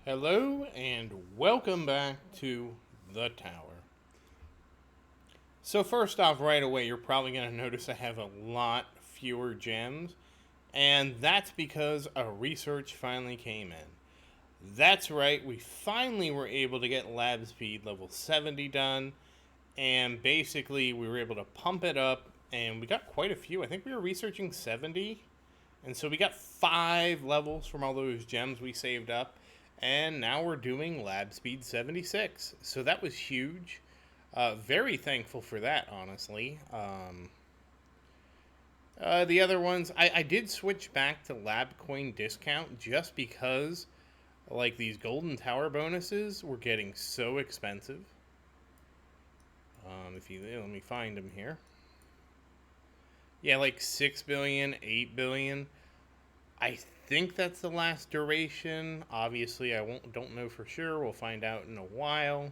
Hello and welcome back to the tower. So first off, right away, you're probably going to notice I have a lot fewer gems, and that's because a research finally came in. That's right, we finally were able to get lab speed level 70 done, and basically we were able to pump it up, and we got quite a few. I think we were researching 70, and so we got 5 levels from all those gems we saved up, and now we're doing lab speed 76. So that was huge. Very thankful for that, honestly. The other ones, I did switch back to lab coin discount just because, like, these golden tower bonuses were getting so expensive. If you let me find them here. Yeah, like 6 billion, 8 billion. I think that's the last duration. Obviously, I don't know for sure. We'll find out in a while.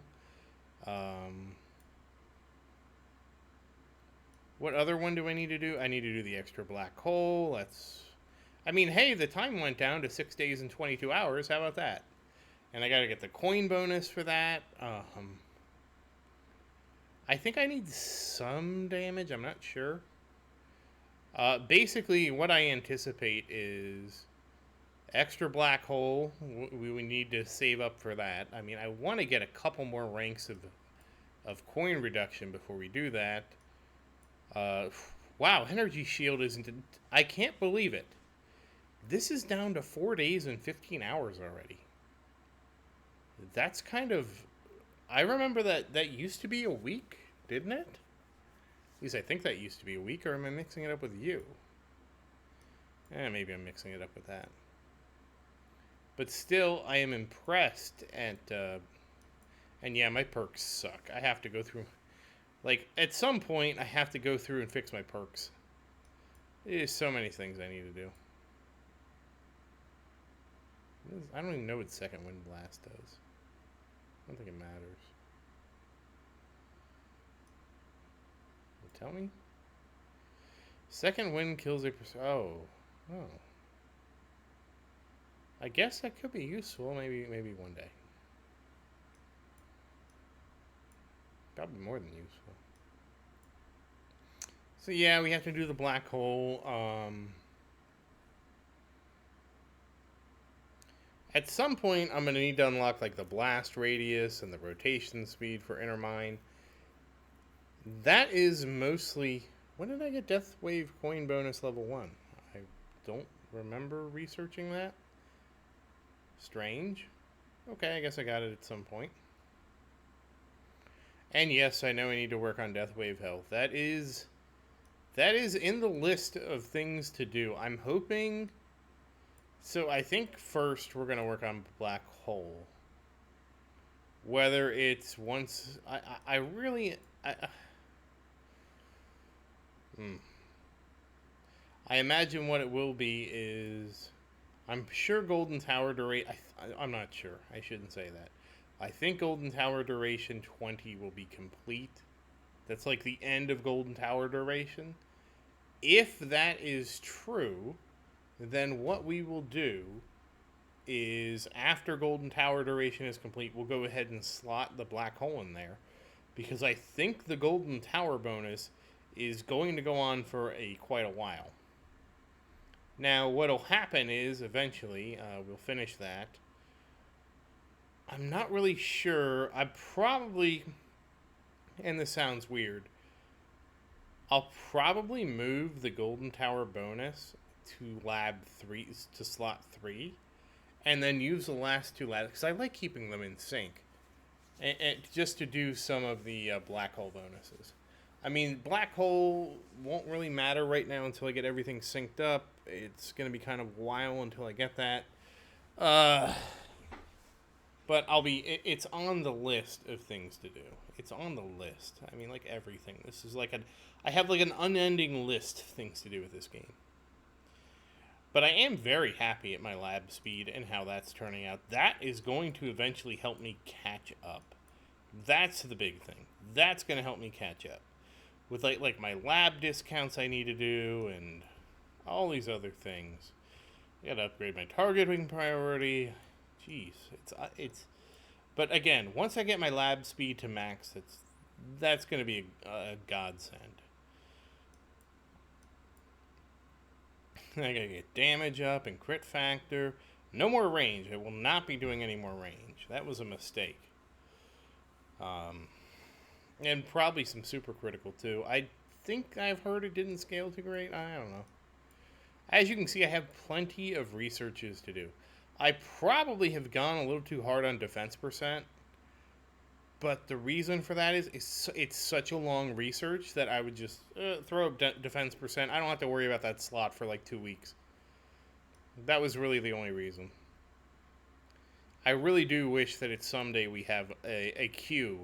What other one do I need to do? I need to do the extra black hole. I mean, hey, the time went down to 6 days and 22 hours. How about that? And I got to get the coin bonus for that. I think I need some damage. I'm not sure. Basically, what I anticipate is extra black hole. We need to save up for that. I mean, I want to get a couple more ranks of coin reduction before we do that. Wow, energy shield isn't. I can't believe it. This is down to 4 days and 15 hours already. That's kind of. I remember that used to be a week, didn't it? At least I think that used to be a week, or am I mixing it up with you? Maybe I'm mixing it up with that. But still, I am impressed at. And yeah, my perks suck. I have to go through. Like, at some point, I have to go through and fix my perks. There's so many things I need to do. I don't even know what Second Wind Blast does. I don't think it matters. Tell me? Second Wind kills a... Oh. I guess that could be useful. Maybe one day. Probably more than useful. So yeah, we have to do the black hole. At some point, I'm going to need to unlock like the blast radius and the rotation speed for Inner Mine. That is mostly... When did I get Death Wave coin bonus level 1? I don't remember researching that. Strange. Okay, I guess I got it at some point. And yes, I know I need to work on Death Wave health. That is in the list of things to do. I'm hoping... So I think first we're going to work on Black Hole. Whether it's once... I really... I imagine what it will be is... I'm sure Golden Tower duration... I'm not sure. I shouldn't say that. I think Golden Tower duration 20 will be complete. That's like the end of Golden Tower duration. If that is true, then what we will do is after Golden Tower duration is complete, we'll go ahead and slot the black hole in there. Because I think the Golden Tower bonus is going to go on for quite a while. Now, what'll happen is eventually we'll finish that. I'm not really sure. I probably, and this sounds weird, I'll probably move the Golden Tower bonus to lab 3, to slot 3, and then use the last 2 labs, because I like keeping them in sync, and just to do some of the black hole bonuses. I mean, black hole won't really matter right now until I get everything synced up. It's going to be kind of a while until I get that. But it's on the list of things to do. It's on the list. I mean, like everything. This is like I have like an unending list of things to do with this game. But I am very happy at my lab speed and how that's turning out. That is going to eventually help me catch up. That's the big thing. That's going to help me catch up. With like my lab discounts I need to do and all these other things. I gotta upgrade my targeting priority. Jeez, it's. But again, once I get my lab speed to max, that's going to be a godsend. I gotta get damage up and crit factor. No more range. I will not be doing any more range. That was a mistake. And probably some super critical too. I think I've heard it didn't scale too great. I don't know. As you can see, I have plenty of researches to do. I probably have gone a little too hard on defense percent, but the reason for that is it's such a long research that I would just throw up defense percent. I don't have to worry about that slot for like 2 weeks. That was really the only reason. I really do wish that it's someday we have a queue.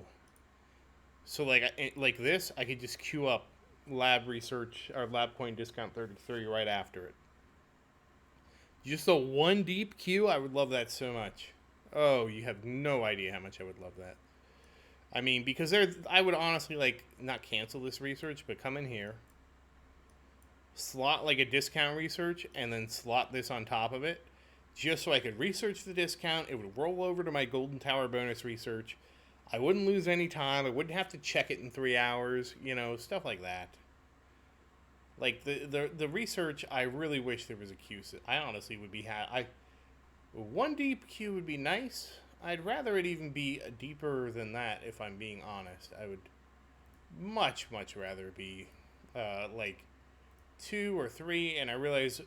So like this, I could just queue up lab research or lab coin discount 33 right after it. Just a one deep queue, I would love that so much. Oh, you have no idea how much I would love that. I mean, because I would honestly like not cancel this research, but come in here, slot like a discount research, and then slot this on top of it, just so I could research the discount. It would roll over to my Golden Tower bonus research. I wouldn't lose any time. I wouldn't have to check it in 3 hours. You know, stuff like that. Like the research, I really wish there was a queue. I honestly would be one deep queue would be nice. I'd rather it even be deeper than that, if I'm being honest. I would much rather be like 2 or 3, and I realize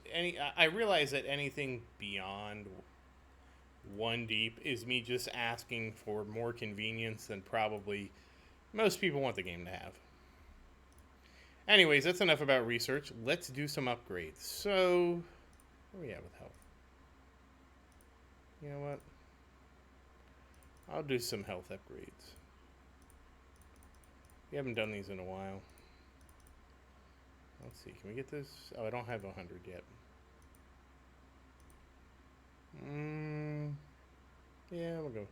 that anything beyond one deep is me just asking for more convenience than probably most people want the game to have. Anyways, that's enough about research. Let's do some upgrades. So, where are we at with health? You know what? I'll do some health upgrades. We haven't done these in a while. Let's see, can we get this? Oh, I don't have 100 yet. Yeah, we'll go.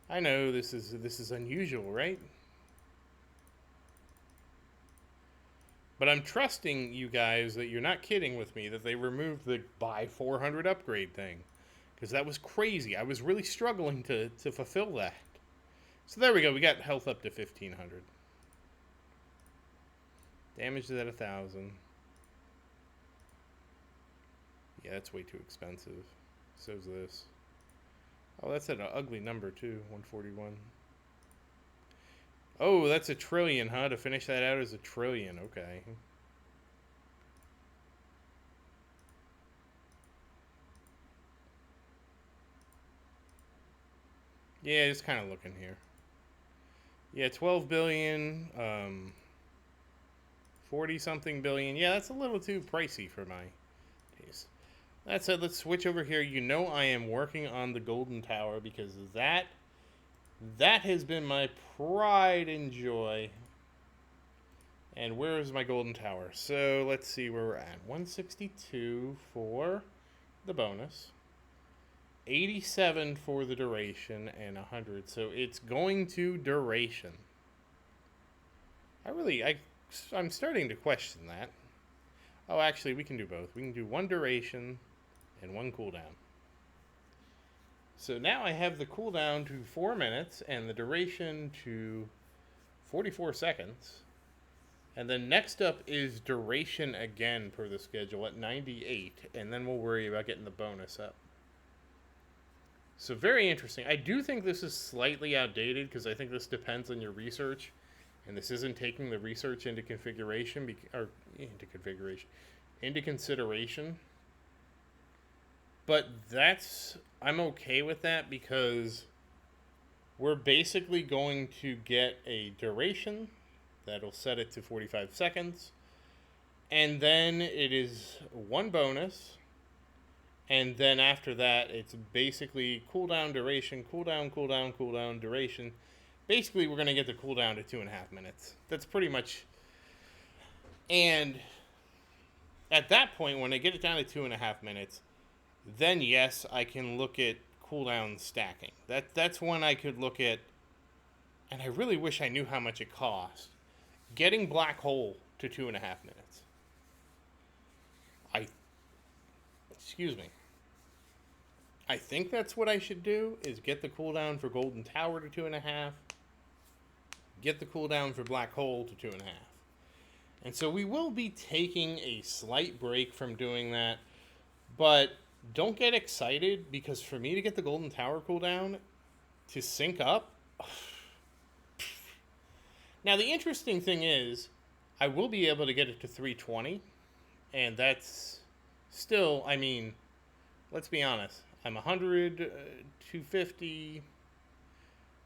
I know this is unusual, right? But I'm trusting you guys that you're not kidding with me that they removed the buy 400 upgrade thing. Because that was crazy. I was really struggling to fulfill that. So there we go. We got health up to 1500. Damage is at 1000. Yeah, that's way too expensive. So's this. Oh, that's at an ugly number too. 141. Oh, that's a trillion, huh? To finish that out as a trillion. Okay. Yeah, just kind of looking here. Yeah, 12 billion, 40-something billion. Yeah, that's a little too pricey for my taste. That said, let's switch over here. You know I am working on the Golden Tower because that has been my pride and joy. And where is my Golden Tower? So let's see where we're at. 162 for the bonus. 87 for the duration and 100. So it's going to duration. I'm starting to question that. Oh, actually, we can do both. We can do one duration and one cooldown. So now I have the cooldown to 4 minutes and the duration to 44 seconds. And then next up is duration again per the schedule at 98. And then we'll worry about getting the bonus up. So very interesting. I do think this is slightly outdated because I think this depends on your research. And this isn't taking the research into into consideration. But I'm okay with that because we're basically going to get a duration that'll set it to 45 seconds. And then it is one bonus. And then after that, it's basically cooldown, duration, cooldown, cooldown, cooldown, duration. Basically, we're going to get the cooldown to 2.5 minutes. That's pretty much... And at that point, when I get it down to 2.5 minutes, then yes, I can look at cooldown stacking. That's when I could look at... And I really wish I knew how much it cost. Getting Black Hole to 2.5 minutes. Excuse me. I think that's what I should do, is get the cooldown for Golden Tower to 2.5, get the cooldown for Black Hole to 2.5. And so we will be taking a slight break from doing that, but don't get excited, because for me to get the Golden Tower cooldown to sync up. Now, the interesting thing is, I will be able to get it to 320, and that's still, I mean, let's be honest. I'm 100, 250.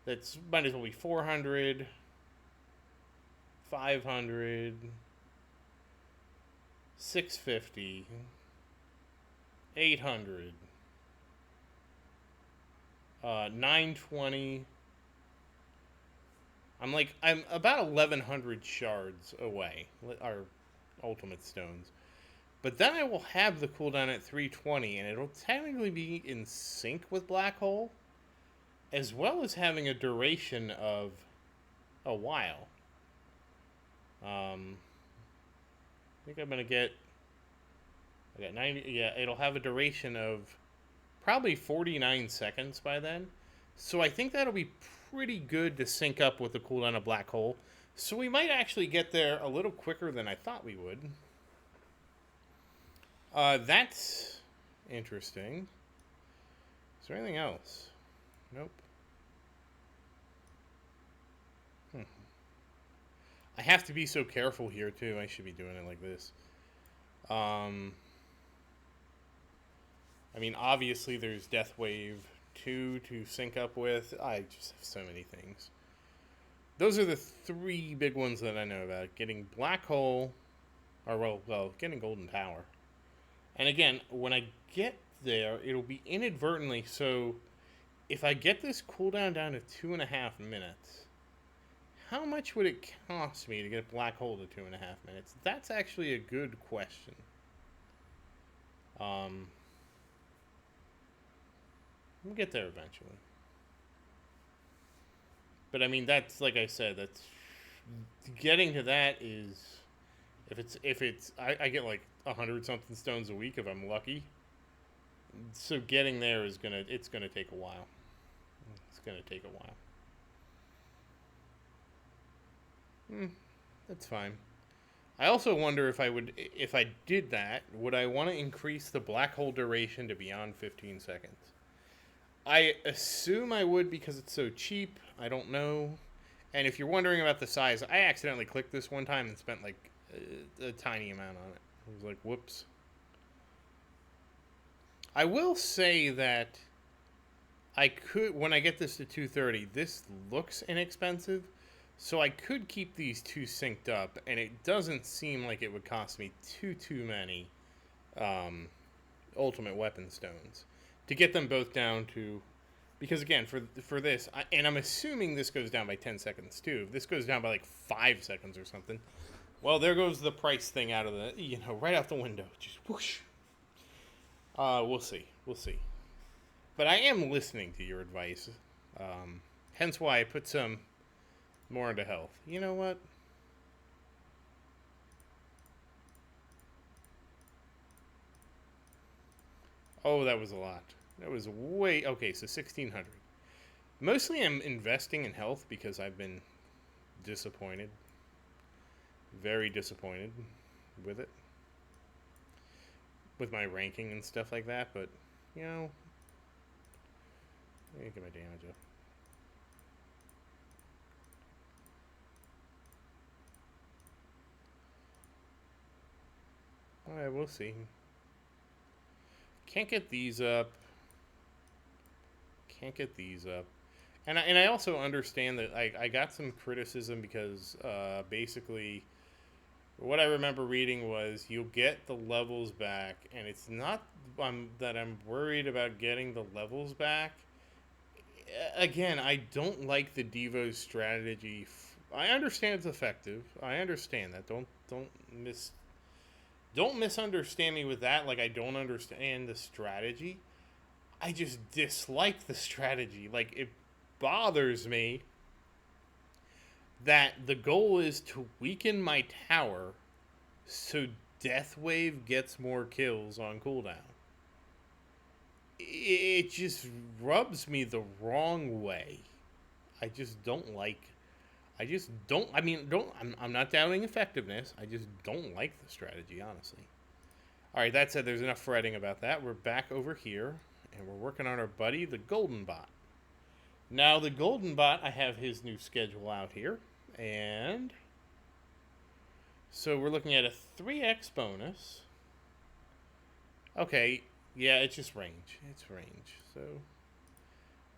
That's might as well be 400, 500, 650, 800, 920. I'm about 1100 shards away, our ultimate stones. But then I will have the cooldown at 320, and it'll technically be in sync with Black Hole, as well as having a duration of a while. I think I'm gonna get. I got 90. Yeah, it'll have a duration of probably 49 seconds by then. So I think that'll be pretty good to sync up with the cooldown of Black Hole. So we might actually get there a little quicker than I thought we would. That's interesting. Is there anything else? Nope. I have to be so careful here, too. I should be doing it like this. I mean, obviously, there's Death Wave 2 to sync up with. I just have so many things. Those are the 3 big ones that I know about. Getting Black Hole, or, well, getting Golden Tower. And again, when I get there, it'll be inadvertently, so if I get this cooldown down to 2.5 minutes, how much would it cost me to get Black Hole to 2.5 minutes? That's actually a good question. We'll get there eventually. But I mean, that's, like I said, that's getting to that is, if it's I get like 100 something stones a week if I'm lucky. So getting there is it's gonna take a while. It's gonna take a while. That's fine. I also wonder if I did that, would I want to increase the Black Hole duration to beyond 15 seconds? I assume I would, because it's so cheap. I don't know. And if you're wondering about the size, I accidentally clicked this one time and spent like a tiny amount on it. I was like, whoops. I will say that I could, when I get this to 230, this looks inexpensive, so I could keep these 2 synced up, and it doesn't seem like it would cost me too many ultimate weapon stones to get them both down to, because again, for this, and I'm assuming this goes down by 10 seconds too. If this goes down by like 5 seconds or something, well, there goes the price thing out of the, right out the window. Just whoosh. We'll see. But I am listening to your advice. Hence why I put some more into health. You know what? Oh, that was a lot. That was way... Okay, so 1,600. Mostly I'm investing in health because I've been disappointed. Very disappointed with it. With my ranking and stuff like that, but, let me get my damage up. Alright, we'll see. Can't get these up. And I also understand that I got some criticism because basically what I remember reading was you'll get the levels back, and it's not that I'm worried about getting the levels back. Again, I don't like the Devo's strategy. I understand it's effective. I understand that. Don't misunderstand me with that. Like, I don't understand the strategy. I just dislike the strategy. Like, it bothers me that the goal is to weaken my tower so Death Wave gets more kills on cooldown. it just rubs me the wrong way. I just don't like. I just don't. I mean, don't. I'm not doubting effectiveness. I just don't like the strategy, honestly. All right, that said, there's enough fretting about that. We're back over here, and we're working on our buddy, the Golden Bot. Now, the Golden Bot, I have his new schedule out here, and so we're looking at a 3x bonus. Okay, yeah, it's just range. It's range. So,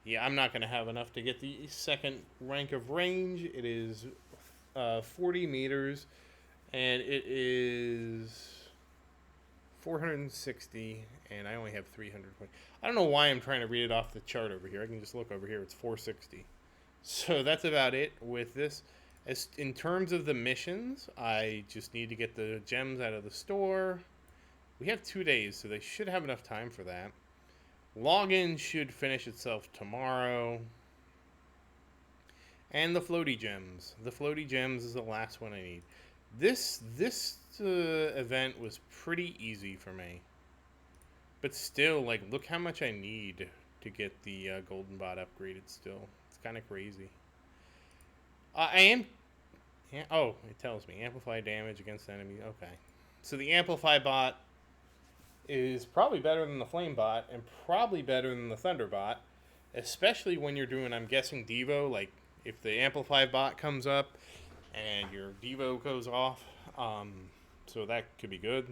yeah, I'm not going to have enough to get the second rank of range. It is 40 meters, and it is 460, and I only have 300 points. I don't know why I'm trying to read it off the chart over here. I can just look over here. It's 460. So that's about it with this. As in terms of the missions, I just need to get the gems out of the store. We have 2 days, so they should have enough time for that. Login should finish itself tomorrow. And the Floaty Gems. The Floaty Gems is the last one I need. This event was pretty easy for me. But still, like, look how much I need to get the Golden Bot upgraded still. It's kind of crazy. I am... Oh, it tells me. Amplify damage against enemies. Okay. So the Amplify bot is probably better than the Flame bot and probably better than the Thunder bot. Especially when you're doing, I'm guessing, Devo. Like, if the Amplify bot comes up and your Devo goes off. So that could be good.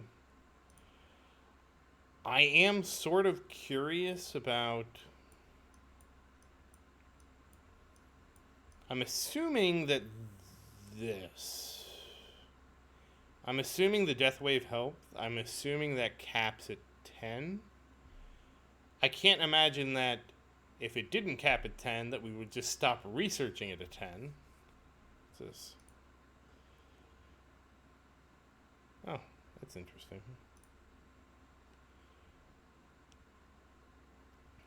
I am sort of curious about... I'm assuming that this... I'm assuming the Death Wave helped. I'm assuming that caps at 10. I can't imagine that if it didn't cap at 10, that we would just stop researching it at 10. What's this? Oh, that's interesting.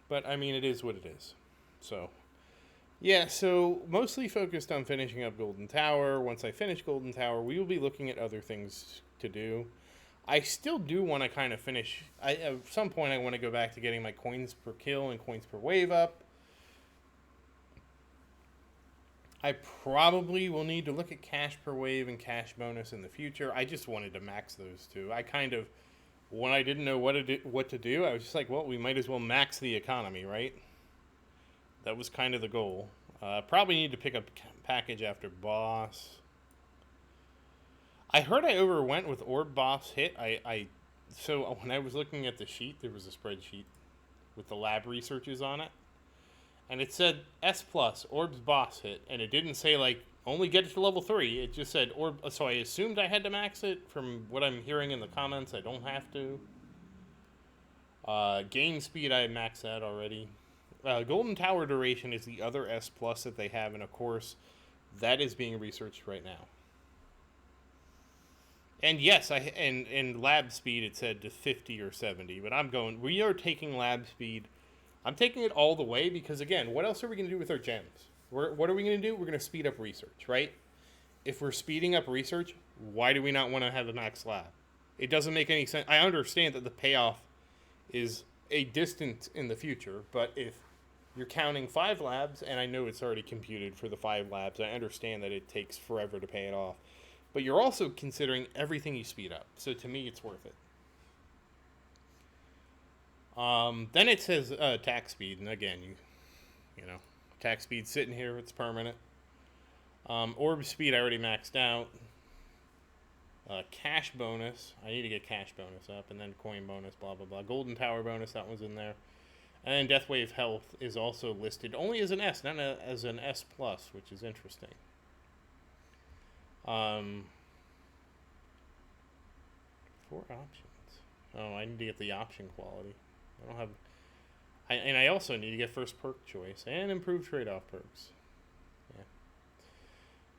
But, I mean, it is what it is. So, yeah, so mostly focused on finishing up Golden Tower. Once I finish Golden Tower, we will be looking at other things to do. I still do want to kind of finish... at some point, I want to go back to getting my coins per kill and coins per wave up. I probably will need to look at cash per wave and cash bonus in the future. I just wanted to max those two. I kind of... When I didn't know what to do, I was just like, well, we might as well max the economy, right? That was kind of the goal. Probably need to pick up package after boss. I heard I overwent with orb boss hit. So when I was looking at the sheet, there was a spreadsheet with the lab researches on it. And it said S+, orbs boss hit. And it didn't say, like, only get it to level 3. It just said orb. So I assumed I had to max it. From what I'm hearing in the comments, I don't have to. Gain speed, I maxed that already. Golden Tower duration is the other S+ that they have. And, of course, that is being researched right now. And yes, in lab speed it said to 50 or 70, but we are taking lab speed. I'm taking it all the way because, again, what else are we going to do with our gems? What are we going to do? We're going to speed up research, right? If we're speeding up research, why do we not want to have a max lab? It doesn't make any sense. I understand that the payoff is a distance in the future, but if you're counting 5 labs, and I know it's already computed for the 5 labs, I understand that it takes forever to pay it off. But you're also considering everything you speed up. So to me, it's worth it. Then it says attack speed. And again, you know, attack speed sitting here. It's permanent. Orb speed I already maxed out. Cash bonus. I need to get cash bonus up. And then coin bonus, blah, blah, blah. Golden Tower bonus, that one's in there. And then Death Wave health is also listed only as an S, not as an S+, which is interesting. 4 options. Oh, I need to get the option quality. I don't have... and I also need to get first perk choice and improved trade-off perks.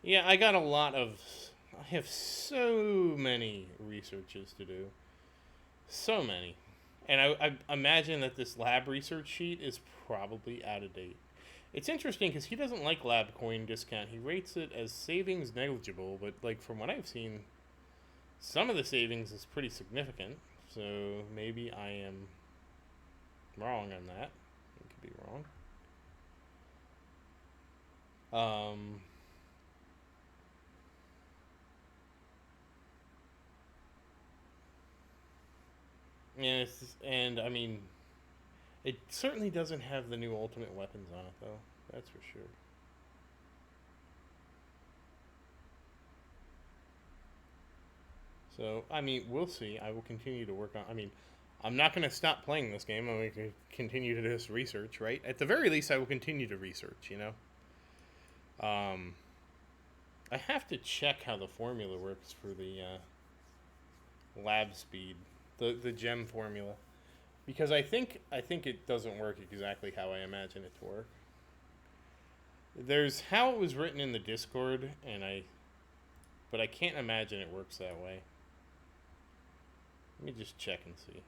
Yeah, I got a lot of... I have so many researches to do. So many. And I imagine that this lab research sheet is probably out of date. It's interesting because he doesn't like lab coin discount. He rates it as savings negligible, but like from what I've seen, some of the savings is pretty significant. So maybe I am wrong on that. I could be wrong. Um, and I mean, it certainly doesn't have the new ultimate weapons on it, though. That's for sure. So, I mean, we'll see. I will continue to work on. I mean, I'm not going to stop playing this game. I'm going to continue to do this research, right? At the very least, I will continue to research. I have to check how the formula works for the lab speed, the gem formula, because I think it doesn't work exactly how I imagine it to work. There's how it was written in the Discord, but I can't imagine it works that way. Let me just check and see.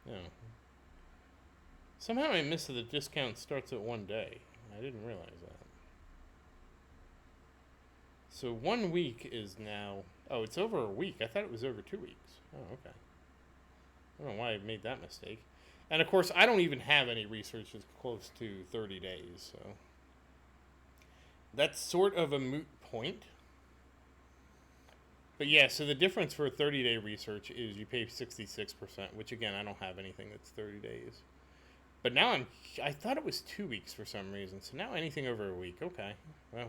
No. Somehow I missed that the discount starts at 1 day. I didn't realize that. So 1 week is now. Oh, it's over a week. I thought it was over 2 weeks. Oh, okay. I don't know why I made that mistake. And of course, I don't even have any research that's close to 30 days, so that's sort of a moot point. But yeah, so the difference for a 30-day research is you pay 66%, which again, I don't have anything that's 30 days. But now I thought it was 2 weeks for some reason, so now anything over a week. Okay, well,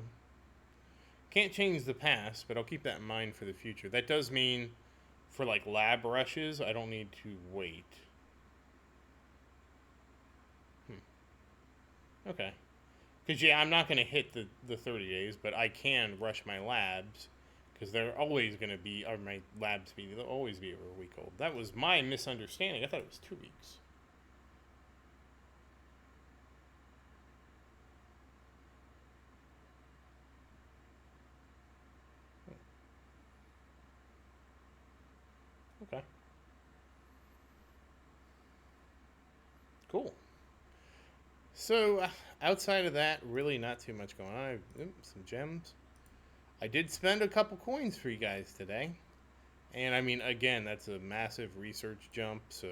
can't change the past, but I'll keep that in mind for the future. That does mean for like lab rushes, I don't need to wait. Okay. Because, yeah, I'm not going to hit the 30 days, but I can rush my labs because they're always going to be, or my lab speed, they'll always be over a week old. That was my misunderstanding. I thought it was 2 weeks. Okay. Cool. So, outside of that, really not too much going on. Some gems. I did spend a couple coins for you guys today. And I mean, again, that's a massive research jump. So,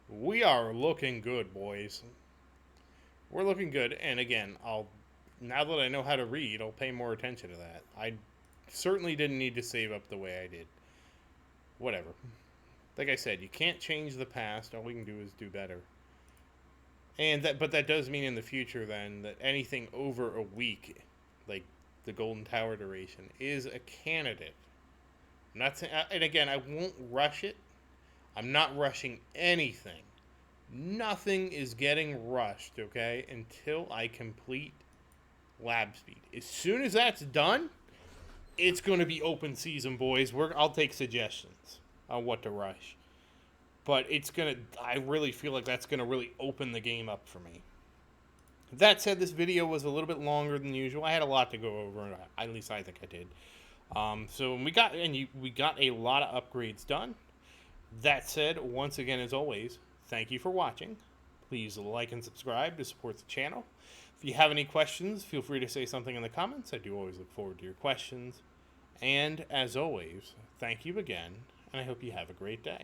we are looking good, boys. We're looking good. And again, now that I know how to read, I'll pay more attention to that. I certainly didn't need to save up the way I did. Whatever. Like I said, you can't change the past. All we can do is do better. But that does mean in the future then that anything over a week, like the Golden Tower duration, is a candidate. I'm not saying, and again, I won't rush it. I'm not rushing anything. Nothing is getting rushed, okay, until I complete lab speed. As soon as that's done, it's going to be open season, boys. I'll take suggestions on what to rush. But I really feel like that's going to really open the game up for me. That said, this video was a little bit longer than usual. I had a lot to go over, at least I think I did. So we got a lot of upgrades done. That said, once again, as always, thank you for watching. Please like and subscribe to support the channel. If you have any questions, feel free to say something in the comments. I do always look forward to your questions. And as always, thank you again, and I hope you have a great day.